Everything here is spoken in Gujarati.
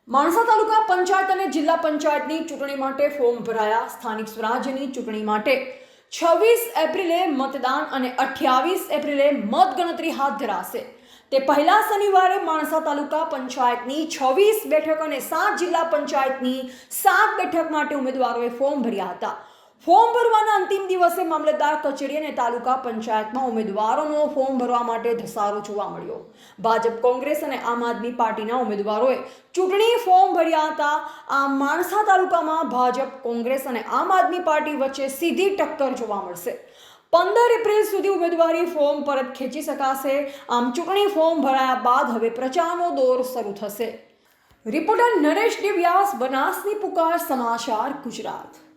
માણસા તાલુકા પંચાયત અને જિલ્લા પંચાયતની ચૂંટણી માટે ફોર્મ ભરાયા। સ્થાનિક સ્વરાજ્યની ચૂંટણી માટે 26 એપ્રિલે મતદાન અને 28 એપ્રિલે મતગણતરી હાથ ધરાશે। તે પહેલા શનિવારે માણસા તાલુકા પંચાયતની 26 બેઠક અને 7 જિલ્લા પંચાયતની 7 બેઠક માટે ઉમેદવારોએ ફોર્મ ભર્યા હતા। ફોર્મ ભરવાના અંતિમ દિવસે મામલતદાર કચેરી અને તાલુકા પંચાયતમાં ઉમેદવારોનો ફોર્મ ભરવા માટે ધસારો જોવા મળ્યો। ભાજપ, કોંગ્રેસ અને આમ આદમી પાર્ટીના ઉમેદવારોએ ચૂંટણી ફોર્મ ભર્યા હતા। આમ માણસા તાલુકામાં ભાજપ, કોંગ્રેસ અને આમ આદમી પાર્ટી વચ્ચે સીધી ટક્કર જોવા મળશે। 15 એપ્રિલ સુધી ઉમેદવારી ફોર્મ પરત ખેંચી શકાશે। આમ ચૂંટણી ફોર્મ ભરાયા બાદ હવે પ્રચારનો દોર શરૂ થશે। રિપોર્ટર નરેશ ડી વ્યાસ, બનાસની પુકાર, સમાચાર ગુજરાત।